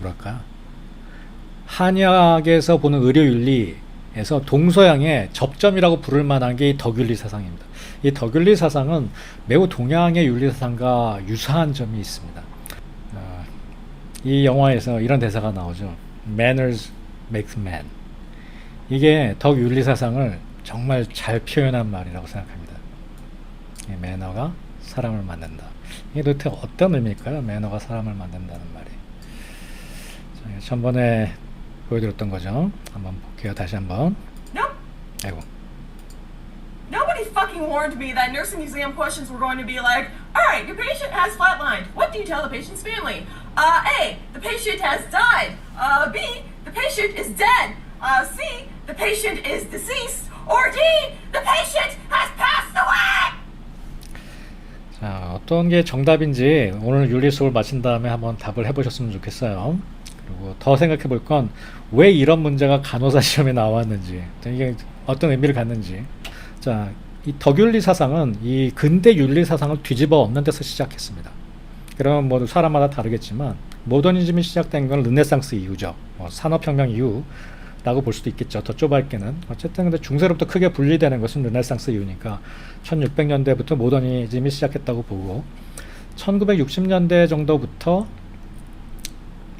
그럴까? 한약에서 보는 의료윤리에서 동서양의 접점이라고 부를 만한 게 이 덕윤리 사상입니다. 이 덕윤리 사상은 매우 동양의 윤리 사상과 유사한 점이 있습니다. 이 영화에서 이런 대사가 나오죠. Manners makes man. 이게 덕윤리 사상을 정말 잘 표현한 말이라고 생각합니다. 매너가 사람을 만든다. 이게 도대체 어떤 의미일까요? 매너가 사람을 만든다는 말이. 자, 전번에 보여드렸던 거죠. 한번 볼게요. 다시 한번. Nope. 아이고. Nobody fucking warned me that nursing exam questions were going to be like, alright, your patient has flatlined. What do you tell the patient's family? A, the patient has died. B, the patient is dead. C, the patient is deceased. Or D, the patient has passed away! 자, 어떤 게 정답인지 오늘 윤리 수업을 마친 다음에 한번 답을 해보셨으면 좋겠어요. 그리고 더 생각해 볼 건 왜 이런 문제가 간호사 시험에 나왔는지, 이게 어떤 의미를 갖는지. 자, 이 덕윤리 사상은 이 근대 윤리 사상을 뒤집어 엎는 데서 시작했습니다. 그럼 뭐 사람마다 다르겠지만 모더니즘이 시작된 건 르네상스 이후죠. 산업혁명 이후라고 볼 수도 있겠죠. 더 좁아있게는. 어쨌든 근데 중세로부터 크게 분리되는 것은 르네상스 이후니까 1600년대부터 모더니즘이 시작했다고 보고 1960년대 정도부터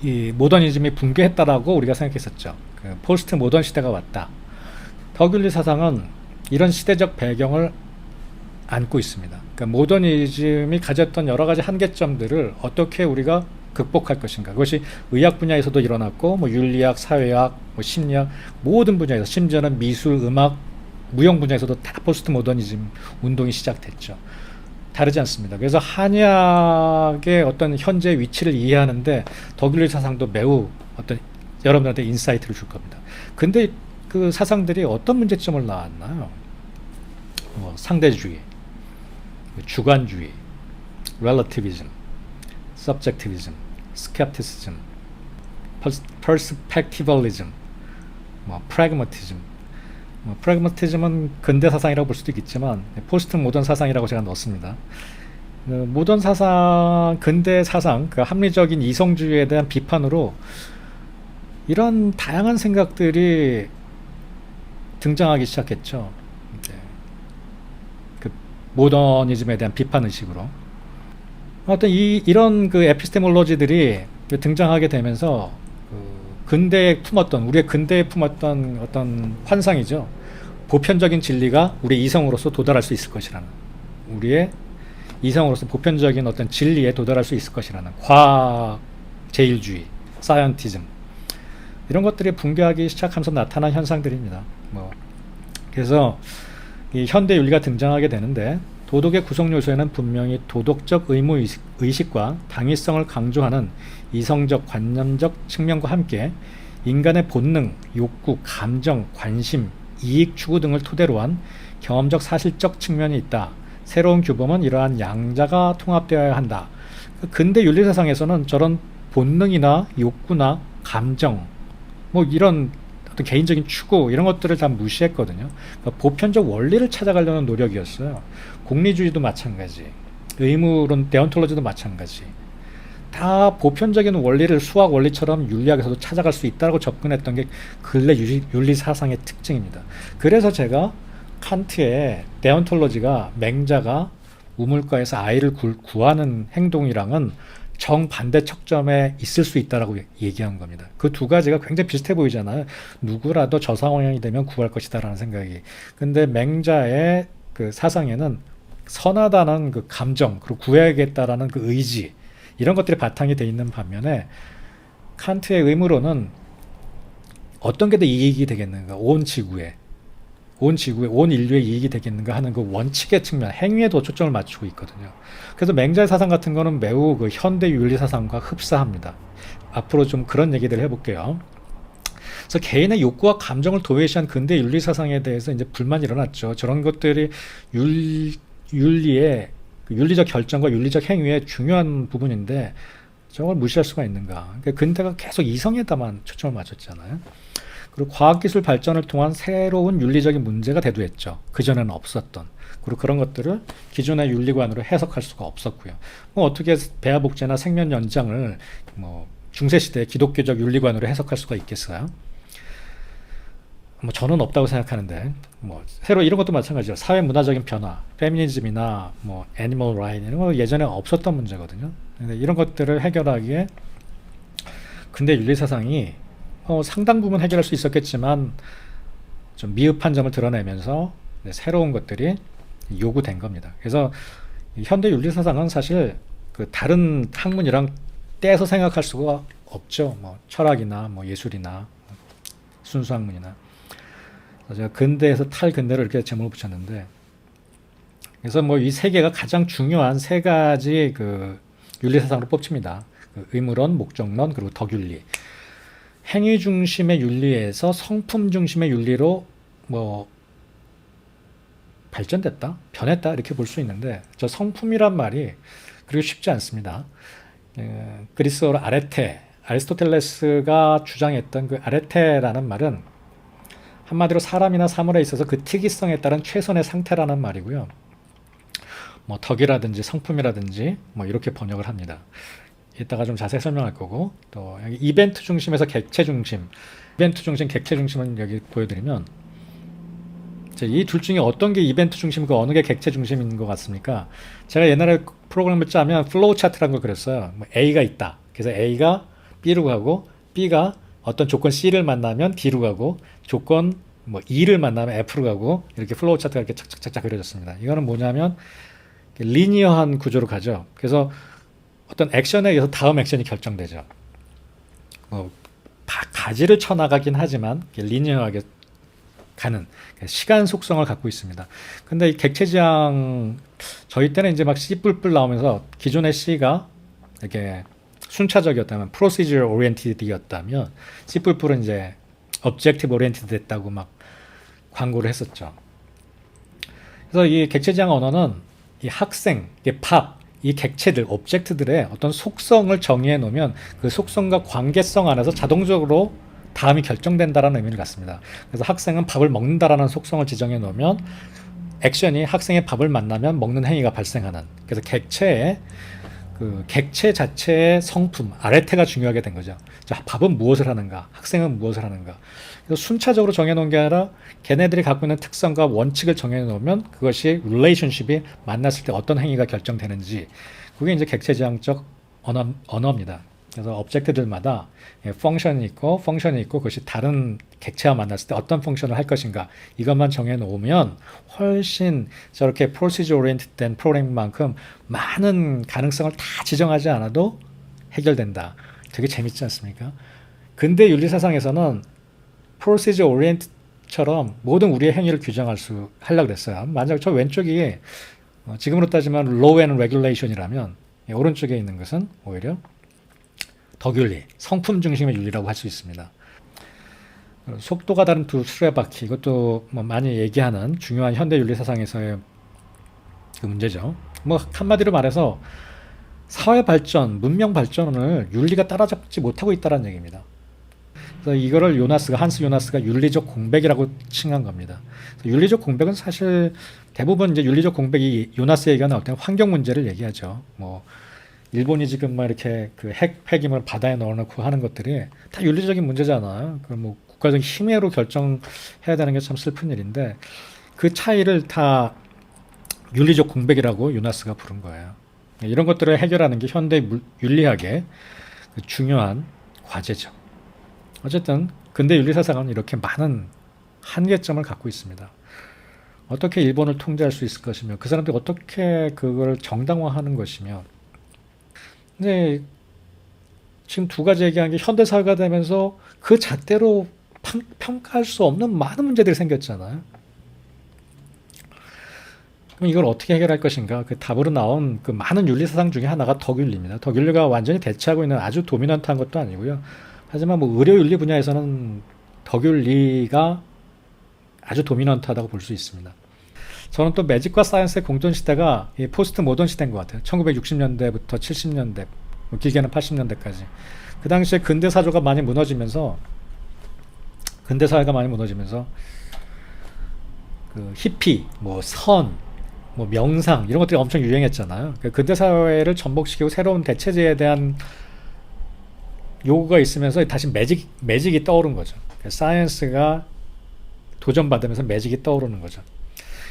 이 모더니즘이 붕괴했다라고 우리가 생각했었죠. 그 포스트 모던 시대가 왔다. 덕윤리 사상은 이런 시대적 배경을 안고 있습니다. 그러니까 모더니즘이 가졌던 여러 가지 한계점들을 어떻게 우리가 극복할 것인가. 그것이 의학 분야에서도 일어났고, 뭐 윤리학, 사회학, 뭐 심리학 모든 분야에서, 심지어는 미술, 음악, 무용 분야에서도 다 포스트 모더니즘 운동이 시작됐죠. 다르지 않습니다. 그래서 한약의 어떤 현재 위치를 이해하는데 덕윤리 사상도 매우 어떤 여러분들한테 인사이트를 줄 겁니다. 근데 그 사상들이 어떤 문제점을 낳았나요? 상대주의, 주관주의, relativism, subjectivism, skepticism, perspectivalism, pragmatism. 프래그마티즘은 근대 사상이라고 볼 수도 있겠지만 포스트 모던 사상이라고 제가 넣었습니다. 모던 사상, 근대 사상, 그 합리적인 이성주의에 대한 비판으로 이런 다양한 생각들이 등장하기 시작했죠. 그 모더니즘에 대한 비판 의식으로. 어떤 이런 그 에피스테몰로지들이 등장하게 되면서 근대에 품었던, 우리의 근대에 품었던 어떤 환상이죠. 보편적인 진리가 우리 이성으로서 도달할 수 있을 것이라는, 우리의 이성으로서 보편적인 어떤 진리에 도달할 수 있을 것이라는 과학 제일주의, 사이언티즘, 이런 것들이 붕괴하기 시작하면서 나타난 현상들입니다. 그래서 이 현대 윤리가 등장하게 되는데 도덕의 구성 요소에는 분명히 도덕적 의무 의식과 당위성을 강조하는 이성적, 관념적 측면과 함께 인간의 본능, 욕구, 감정, 관심, 이익 추구 등을 토대로 한 경험적 사실적 측면이 있다. 새로운 규범은 이러한 양자가 통합되어야 한다. 근대 윤리사상에서는 저런 본능이나 욕구나 감정, 이런 어떤 개인적인 추구, 이런 것들을 다 무시했거든요. 그러니까 보편적 원리를 찾아가려는 노력이었어요. 공리주의도 마찬가지, 의무론, 데온톨로지도 마찬가지. 다 보편적인 원리를 수학 원리처럼 윤리학에서도 찾아갈 수 있다고 접근했던 게 근래 윤리 사상의 특징입니다. 그래서 제가 칸트의 데온톨로지가 맹자가 우물가에서 아이를 구하는 행동이랑은 정반대 척점에 있을 수 있다라고 얘기한 겁니다. 그 두 가지가 굉장히 비슷해 보이잖아요. 누구라도 저 상황이 되면 구할 것이다라는 생각이. 근데 맹자의 그 사상에는 선하다는 그 감정, 그리고 구해야겠다라는 그 의지, 이런 것들이 바탕이 돼 있는 반면에 칸트의 의무로는 어떤 게 더 이익이 되겠는가, 온 지구에, 온 인류의 이익이 되겠는가 하는 그 원칙의 측면, 행위에 더 초점을 맞추고 있거든요. 그래서 맹자의 사상 같은 거는 매우 그 현대 윤리 사상과 흡사합니다. 앞으로 좀 그런 얘기들을 해볼게요. 그래서 개인의 욕구와 감정을 도외시한 근대 윤리 사상에 대해서 이제 불만이 일어났죠. 저런 것들이 윤리의 윤리적 결정과 윤리적 행위의 중요한 부분인데 저걸 무시할 수가 있는가. 그러니까 근대가 계속 이성에다만 초점을 맞췄잖아요. 그리고 과학기술 발전을 통한 새로운 윤리적인 문제가 대두했죠. 그전에는 없었던. 그리고 그런 것들을 기존의 윤리관으로 해석할 수가 없었고요. 어떻게 배아복제나 생명 연장을 중세시대 기독교적 윤리관으로 해석할 수가 있겠어요? 뭐 저는 없다고 생각하는데, 뭐 새로 이런 것도 마찬가지죠. 사회 문화적인 변화, 페미니즘이나 뭐 애니멀 라이트 이런 거 예전에 없었던 문제거든요. 근데 이런 것들을 해결하기에 근대 윤리 사상이 상당 부분 해결할 수 있었겠지만 좀 미흡한 점을 드러내면서 새로운 것들이 요구된 겁니다. 그래서 현대 윤리 사상은 사실 그 다른 학문이랑 떼서 생각할 수가 없죠. 뭐 철학이나 뭐 예술이나 순수 학문이나. 제가 근대에서 탈근대를 이렇게 제목을 붙였는데, 그래서 뭐 이 세 개가 가장 중요한 세 가지 그 윤리 사상으로 뽑힙니다. 그 의무론, 목적론, 그리고 덕윤리. 행위 중심의 윤리에서 성품 중심의 윤리로 뭐 발전됐다, 변했다 이렇게 볼 수 있는데, 저 성품이란 말이 그렇게 쉽지 않습니다. 그리스어로 아레테, 아리스토텔레스가 주장했던 그 아레테라는 말은 한마디로 사람이나 사물에 있어서 그 특이성에 따른 최선의 상태라는 말이고요. 뭐 덕이라든지 성품이라든지 뭐 이렇게 번역을 합니다. 이따가 좀 자세히 설명할 거고, 또 여기 이벤트 중심에서 객체 중심, 이벤트 중심, 객체 중심은 여기 보여드리면, 이 둘 중에 어떤 게 이벤트 중심이고 어느 게 객체 중심인 것 같습니까? 제가 옛날에 프로그램을 짜면 플로우 차트라는 걸 그렸어요. 뭐 A가 있다. 그래서 A가 B로 가고, B가 어떤 조건 C를 만나면 D로 가고, 조건 뭐 E를 만나면 F로 가고, 이렇게 플로우 차트가 이렇게 착착착착 그려졌습니다. 이거는 뭐냐면 리니어한 구조로 가죠. 그래서 어떤 액션에 의해서 다음 액션이 결정되죠. 뭐 가지를 쳐나가긴 하지만 리니어하게 가는 시간 속성을 갖고 있습니다. 근데 이 객체지향, 저희 때는 이제 막 C 뿔뿔 나오면서 기존의 C가 이렇게 순차적이었다면 procedural oriented이었다면 C 뿔뿔은 이제 objective oriented 됐다고 막 광고를 했었죠. 그래서 이 객체지향 언어는 이 학생, 이 객체들, 오브젝트들의 어떤 속성을 정의해 놓으면 그 속성과 관계성 안에서 자동적으로 다음이 결정된다라는 의미를 갖습니다. 그래서 학생은 밥을 먹는다라는 속성을 지정해 놓으면 액션이 학생의 밥을 만나면 먹는 행위가 발생하는, 그래서 객체의 그 객체 자체의 성품, 아레테가 중요하게 된 거죠. 자, 밥은 무엇을 하는가? 학생은 무엇을 하는가? 그래서 순차적으로 정해놓은 게 아니라 걔네들이 갖고 있는 특성과 원칙을 정해놓으면 그것이 릴레이션십이 만났을 때 어떤 행위가 결정되는지, 그게 이제 객체지향적 언어입니다. 그래서 오브젝트들마다 펑션이 있고 그것이 다른 객체와 만났을 때 어떤 펑션을 할 것인가, 이것만 정해놓으면 훨씬 저렇게 프로시저 오리엔티드 된 프로그래밍만큼 많은 가능성을 다 지정하지 않아도 해결된다. 되게 재밌지 않습니까? 근대 윤리사상에서는 프로시저 오리엔티드처럼 모든 우리의 행위를 하려고 그랬어요. 만약 저 왼쪽이 지금으로 따지면 law and regulation이라면 오른쪽에 있는 것은 오히려 덕윤리, 성품 중심의 윤리라고 할 수 있습니다. 속도가 다른 두 수레바퀴, 이것도 뭐 많이 얘기하는 중요한 현대 윤리 사상에서의 그 문제죠. 뭐 한마디로 말해서 사회 발전, 문명 발전을 윤리가 따라잡지 못하고 있다는 얘기입니다. 그래서 이거를 한스 요나스가 윤리적 공백이라고 칭한 겁니다. 윤리적 공백은 사실 대부분 이제 윤리적 공백이 요나스 얘기가 나올 때는 환경 문제를 얘기하죠. 뭐 일본이 지금 막 이렇게 그 핵 폐기물 바다에 넣어놓고 하는 것들이 다 윤리적인 문제잖아요. 그 뭐 국가적 힘으로 결정해야 되는 게 참 슬픈 일인데, 그 차이를 다 윤리적 공백이라고 요나스가 부른 거예요. 이런 것들을 해결하는 게 현대 윤리학의 중요한 과제죠. 어쨌든 근대 윤리사상은 이렇게 많은 한계점을 갖고 있습니다. 어떻게 일본을 통제할 수 있을 것이며, 그 사람들이 어떻게 그걸 정당화하는 것이며. 근데 지금 두 가지 얘기한 게 현대 사회가 되면서 그 잣대로 평가할 수 없는 많은 문제들이 생겼잖아요. 그럼 이걸 어떻게 해결할 것인가? 그 답으로 나온 그 많은 윤리 사상 중에 하나가 덕윤리입니다. 덕윤리가 완전히 대체하고 있는 아주 도미넌트한 것도 아니고요. 하지만 뭐 의료 윤리 분야에서는 덕윤리가 아주 도미넌트하다고 볼 수 있습니다. 저는 또 매직과 사이언스의 공존 시대가 이 포스트 모던 시대인 것 같아요. 1960년대부터 70년대, 길게는 80년대까지. 그 당시에 근대 사회가 많이 무너지면서 그 히피, 뭐 선, 뭐 명상 이런 것들이 엄청 유행했잖아요. 근대 사회를 전복시키고 새로운 대체제에 대한 요구가 있으면서 다시 매직이 떠오른 거죠. 사이언스가 도전받으면서 매직이 떠오르는 거죠.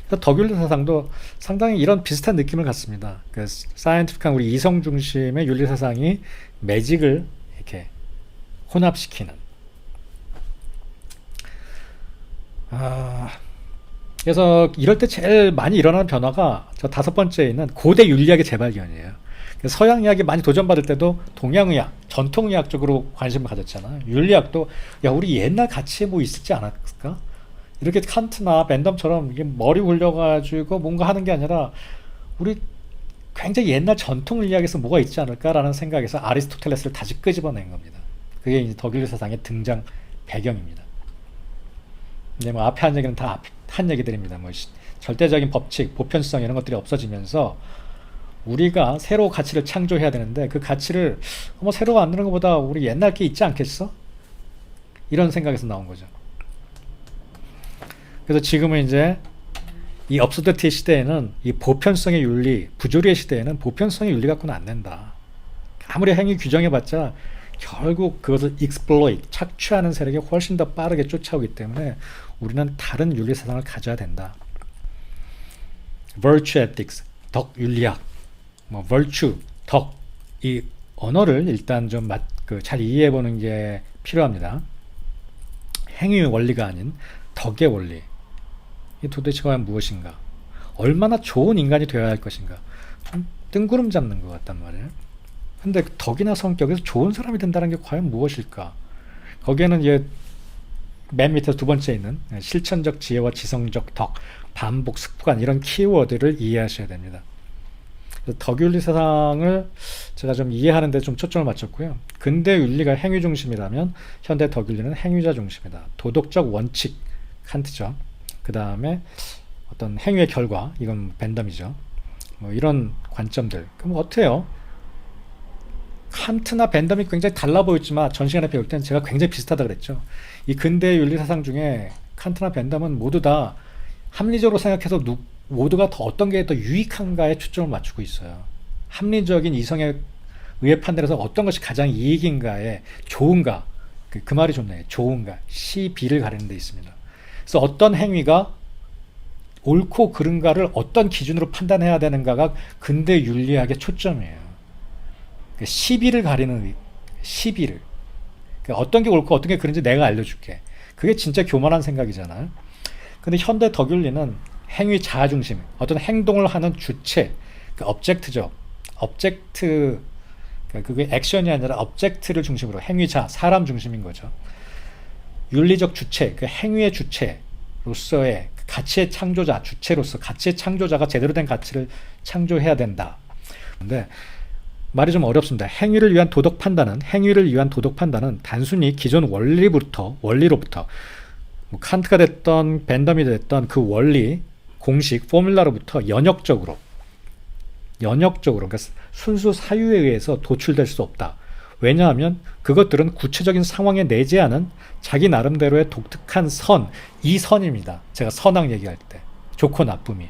그래서 덕윤리 사상도 상당히 이런 비슷한 느낌을 갖습니다. 그 사이언티픽한 우리 이성 중심의 윤리 사상이 매직을 이렇게 혼합시키는. 그래서 이럴 때 제일 많이 일어나는 변화가 저 5번째에 있는 고대 윤리학의 재발견이에요. 서양의학이 많이 도전받을 때도 동양의학, 전통의학 쪽으로 관심을 가졌잖아요. 윤리학도 야 우리 옛날 가치에 뭐 있었지 않았을까? 이렇게 칸트나 벤덤처럼 이게 머리 굴려가지고 뭔가 하는 게 아니라 우리 굉장히 옛날 전통 윤리학에서 뭐가 있지 않을까라는 생각에서 아리스토텔레스를 다시 끄집어낸 겁니다. 그게 이제 덕윤리 사상의 등장 배경입니다. 근데 뭐 앞에 한 얘기는 다 한 얘기들입니다. 뭐 절대적인 법칙, 보편성 이런 것들이 없어지면서 우리가 새로 가치를 창조해야 되는데 그 가치를 뭐 새로 만드는 것보다 우리 옛날 게 있지 않겠어? 이런 생각에서 나온 거죠. 그래서 지금은 이제 이 업소드티 시대에는 이 보편성의 윤리, 부조리의 시대에는 보편성의 윤리 갖고는 안 된다. 아무리 행위 규정해봤자 결국 그것을 exploit, 착취하는 세력이 훨씬 더 빠르게 쫓아오기 때문에 우리는 다른 윤리 사상을 가져야 된다. virtue ethics, 덕 윤리학, 뭐 virtue, 덕, 이 언어를 일단 좀 잘 이해해보는 게 필요합니다. 행위의 원리가 아닌 덕의 원리. 이 도대체 과연 무엇인가? 얼마나 좋은 인간이 되어야 할 것인가? 좀 뜬구름 잡는 것 같단 말이에요. 근데 덕이나 성격에서 좋은 사람이 된다는 게 과연 무엇일까? 거기에는 이제 맨 밑에 2번째 있는 실천적 지혜와 지성적 덕, 반복, 습관 이런 키워드를 이해하셔야 됩니다. 덕윤리 사상을 제가 좀 이해하는 데 좀 초점을 맞췄고요. 근대 윤리가 행위 중심이라면 현대 덕윤리는 행위자 중심이다. 도덕적 원칙, 칸트죠. 그 다음에 어떤 행위의 결과, 이건 벤덤이죠. 뭐 이런 관점들. 그럼 어때요? 칸트나 벤덤이 굉장히 달라 보였지만 전 시간에 배울 땐 제가 굉장히 비슷하다 그랬죠. 이 근대 윤리 사상 중에 칸트나 벤덤은 모두 다 합리적으로 생각해서 모두가 더 어떤 게 더 유익한가에 초점을 맞추고 있어요. 합리적인 이성에 의해 판단해서 어떤 것이 가장 이익인가에 좋은가, 그 말이 좋네요. 좋은가, 시비를 가리는 데 있습니다. 그래서 어떤 행위가 옳고 그른가를 어떤 기준으로 판단해야 되는가가 근대 윤리학의 초점이에요. 시비를 가리는 시비를. 어떤 게 옳고 어떤 게 그른지 내가 알려줄게. 그게 진짜 교만한 생각이잖아요. 근데 현대 덕윤리는 행위 자아 중심, 어떤 행동을 하는 주체, 그 object죠. object, 그게 액션이 아니라 object를 중심으로 행위자, 사람 중심인 거죠. 윤리적 주체, 그 행위의 주체로서의 가치의 창조자, 주체로서 가치의 창조자가 제대로 된 가치를 창조해야 된다. 근데 말이 좀 어렵습니다. 행위를 위한 도덕 판단은 단순히 기존 원리로부터 뭐 칸트가 됐던 벤덤이 됐던 그 원리, 공식, 포뮬라로부터 연역적으로 그러니까 순수 사유에 의해서 도출될 수 없다. 왜냐하면 그것들은 구체적인 상황에 내재하는 자기 나름대로의 독특한 선, 이 선입니다. 제가 선악 얘기할 때 좋고 나쁨이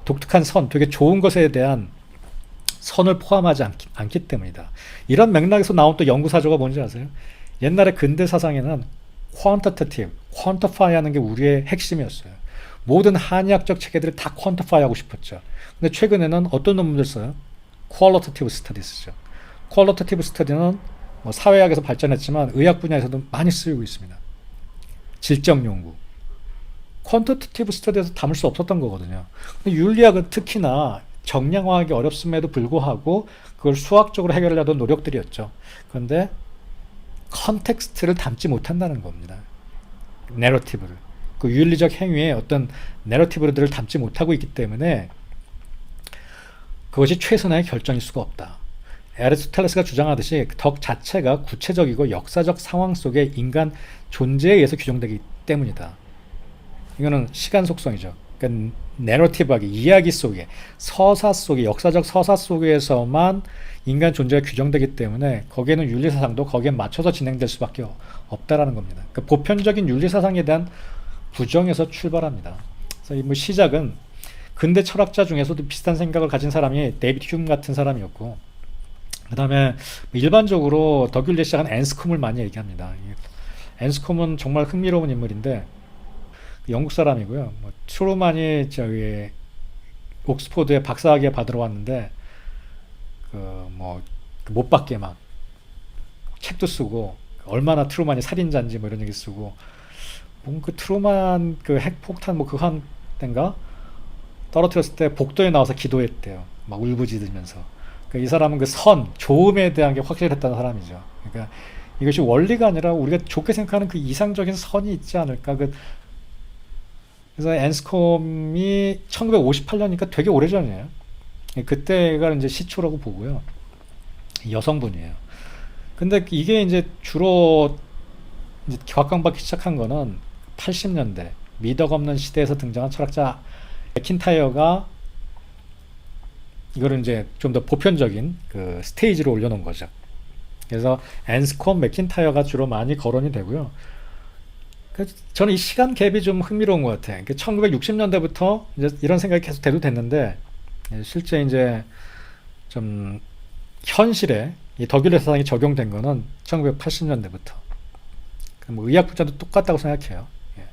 독특한 선, 되게 좋은 것에 대한 선을 포함하지 않기 때문이다. 이런 맥락에서 나온 또 연구사조가 뭔지 아세요? 옛날에 근대 사상에는 quantitative, quantify 하는 게 우리의 핵심이었어요. 모든 한의학적 체계들을 다 quantify 하고 싶었죠. 근데 최근에는 어떤 논문들 써요? qualitative studies죠. qualitative study는 뭐 사회학에서 발전했지만 의학 분야에서도 많이 쓰이고 있습니다. 질적 연구. quantitative study에서 담을 수 없었던 거거든요. 근데 윤리학은 특히나 정량화하기 어렵음에도 불구하고 그걸 수학적으로 해결하려던 노력들이었죠. 그런데 컨텍스트를 담지 못한다는 겁니다. 내러티브를. 그 윤리적 행위에 어떤 내러티브들을 담지 못하고 있기 때문에 그것이 최선의 결정일 수가 없다. 아리스토텔레스가 주장하듯이 덕 자체가 구체적이고 역사적 상황 속의 인간 존재에 의해서 규정되기 때문이다. 이거는 시간 속성이죠. 그러니까 내러티브하게 이야기 속에 서사 속에 역사적 서사 속에서만 인간 존재가 규정되기 때문에 거기에는 윤리사상도 거기에 맞춰서 진행될 수밖에 없다라는 겁니다. 그러니까 보편적인 윤리사상에 대한 부정에서 출발합니다. 그래서 이 시작은 근대 철학자 중에서도 비슷한 생각을 가진 사람이 데이비드 휴me 같은 사람이었고 그다음에 일반적으로 덕율리에 시작한 앤스콤을 많이 얘기합니다. 앤스콤은 정말 흥미로운 인물인데 영국 사람이고요. 뭐 트루만이 저기 옥스포드에 박사학위 받으러 왔는데 그 뭐 못 받게 막 책도 쓰고 얼마나 트루만이 살인자인지 뭐 이런 얘기 쓰고 뭔그 트루만 그 핵폭탄 뭐 그한 때인가 떨어뜨렸을 때 복도에 나와서 기도했대요. 막 울부짖으면서. 그러니까 이 사람은 그 선, 좋음에 대한 게 확실했다는 사람이죠. 그러니까 이것이 원리가 아니라 우리가 좋게 생각하는 그 이상적인 선이 있지 않을까. 그래서 앤스콤이 1958년이니까 되게 오래전이에요. 그때가 이제 시초라고 보고요. 여성분이에요. 근데 이게 이제 주로 이제 곽광받기 시작한 거는 80년대 미덕 없는 시대에서 등장한 철학자 맥킨타이어가 이거를 이제 좀 더 보편적인 그 스테이지로 올려놓은 거죠. 그래서 앤스콤, 맥킨타이어가 주로 많이 거론이 되고요. 저는 이 시간 갭이 좀 흥미로운 것 같아요. 1960년대부터 이제 이런 생각이 계속 대두됐는데 실제 이제 좀 현실에 이 덕율리 사상이 적용된 거는 1980년대부터. 뭐 의학 분야도 똑같다고 생각해요. 예.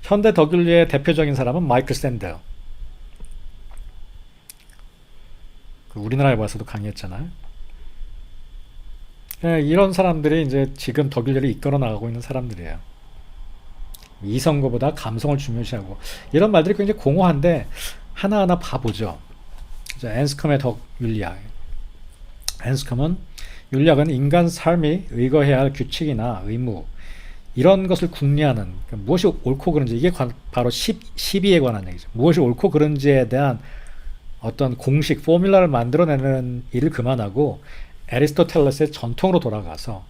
현대 덕율리의 대표적인 사람은 마이클 샌델. 그 우리나라에 와서도 강의했잖아요. 예, 이런 사람들이 이제 지금 덕율리를 이끌어 나가고 있는 사람들이에요. 이성거보다 감성을 중요시하고 이런 말들이 굉장히 공허한데 하나하나 봐보죠. 앤스컴의 덕윤리학. 앤스컴은 윤리학은 인간 삶이 의거해야 할 규칙이나 의무 이런 것을 궁리하는 그러니까 무엇이 옳고 그른지 이게 바로 시비에 관한 얘기죠. 무엇이 옳고 그른지에 대한 어떤 공식 포뮬라를 만들어내는 일을 그만하고 애리스토텔레스의 전통으로 돌아가서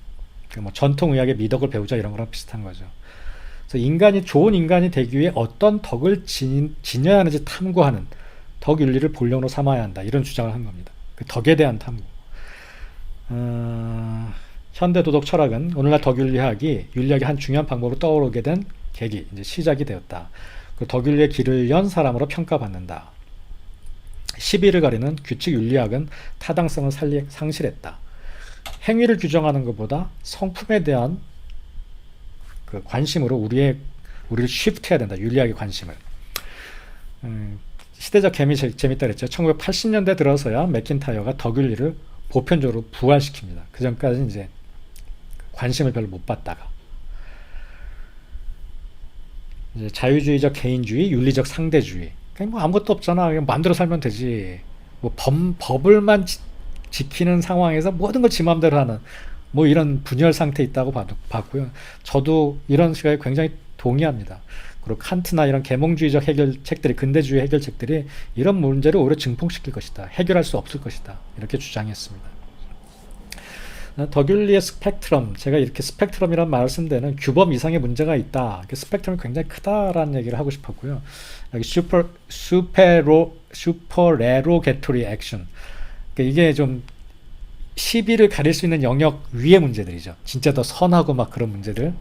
뭐 전통의학의 미덕을 배우자 이런 거랑 비슷한 거죠. 그래서 인간이 좋은 인간이 되기 위해 어떤 덕을 지녀야 하는지 탐구하는 덕윤리를 본령으로 삼아야 한다 이런 주장을 한 겁니다. 그 덕에 대한 탐구. 현대 도덕 철학은 오늘날 덕윤리학이 윤리학의 한 중요한 방법으로 떠오르게 된 계기, 이제 시작이 되었다. 그 덕윤리의 길을 연 사람으로 평가받는다. 시비를 가리는 규칙 윤리학은 타당성을 상실했다. 행위를 규정하는 것보다 성품에 대한 그 관심으로 우리를 쉬프트해야 된다. 윤리학의 관심을. 시대적 개미 재밌다 그랬죠. 1980년대 들어서야 맥킨타이어가 덕윤리를 보편적으로 부활시킵니다. 그 전까지는 이제 관심을 별로 못 받다가 이제 자유주의적 개인주의, 윤리적 상대주의. 그냥 뭐 아무것도 없잖아. 그냥 마음대로 살면 되지. 뭐 법을만 지키는 상황에서 모든 걸 지 마음대로 하는 뭐 이런 분열 상태에 있다고 봤고요. 저도 이런 시각에 굉장히 동의합니다. 그리고 칸트나 이런 계몽주의적 해결책들이 근대주의 해결책들이 이런 문제를 오히려 증폭시킬 것이다. 해결할 수 없을 것이다. 이렇게 주장했습니다. 덕윤리의 스펙트럼, 제가 이렇게 스펙트럼이라는 말을 쓴 데는 규범 이상의 문제가 있다. 스펙트럼이 굉장히 크다라는 얘기를 하고 싶었고요. 여기 슈퍼레로게토리 액션. 이게 좀 시비를 가릴 수 있는 영역 위의 문제들이죠. 진짜 더 선하고 막 그런 문제들.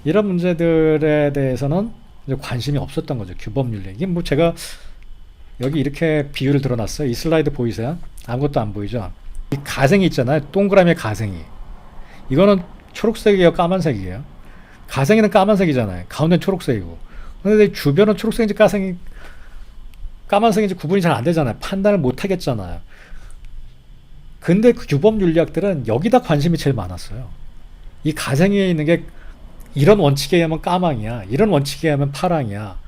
이런 문제들에 대해서는 이제 관심이 없었던 거죠. 규범윤리. 이게 뭐 제가 여기 이렇게 비유를 들어놨어요. 이 슬라이드 보이세요? 아무것도 안 보이죠? 이 가생이 있잖아요. 동그라미의 가생이. 이거는 초록색이에요? 까만색이에요? 가생이는 까만색이잖아요. 가운데는 초록색이고. 근데 주변은 초록색인지 까만색인지 구분이 잘 안 되잖아요. 판단을 못 하겠잖아요. 근데 그 규범윤리학들은 여기다 관심이 제일 많았어요. 이 가생위에 있는 게 이런 원칙에 의하면 까망이야. 이런 원칙에 의하면 파랑이야.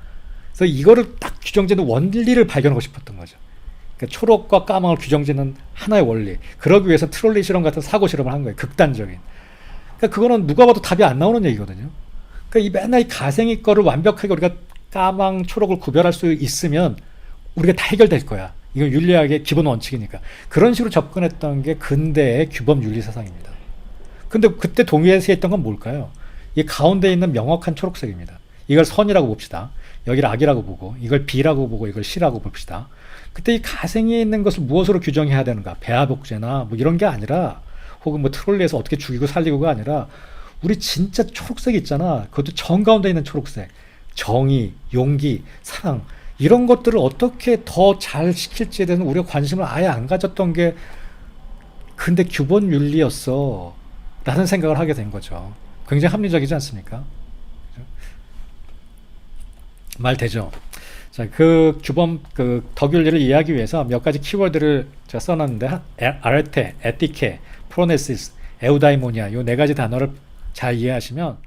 그래서 이거를 딱 규정짓는 원리를 발견하고 싶었던 거죠. 그러니까 초록과 까망을 규정짓는 하나의 원리. 그러기 위해서 트롤리 실험 같은 사고 실험을 한 거예요. 극단적인. 그러니까 그거는 누가 봐도 답이 안 나오는 얘기거든요. 그러니까 이 맨날 이 가생이 거를 완벽하게 우리가 까망, 초록을 구별할 수 있으면 우리가 다 해결될 거야. 이건 윤리학의 기본 원칙이니까. 그런 식으로 접근했던 게 근대의 규범 윤리 사상입니다. 근데 그때 동의해서 했던 건 뭘까요? 이 가운데 있는 명확한 초록색입니다. 이걸 선이라고 봅시다. 여기를 악이라고 보고, 이걸 B라고 보고, 이걸 C라고 봅시다. 그때 이 가생에 있는 것을 무엇으로 규정해야 되는가? 배아복제나 뭐 이런 게 아니라, 혹은 뭐 트롤리에서 어떻게 죽이고 살리고가 아니라, 우리 진짜 초록색 있잖아. 그것도 정가운데 있는 초록색. 정의, 용기, 사랑. 이런 것들을 어떻게 더 잘 시킬지에 대해서 우리가 관심을 아예 안 가졌던 게 근데 규본 윤리였어 라는 생각을 하게 된 거죠. 굉장히 합리적이지 않습니까? 그죠? 말 되죠? 자, 그 규범, 그 덕윤리를 이해하기 위해서 몇 가지 키워드를 제가 써놨는데, 아르테, 에티케, 프로네시스, 에우다이모니아, 요 네 가지 단어를 잘 이해하시면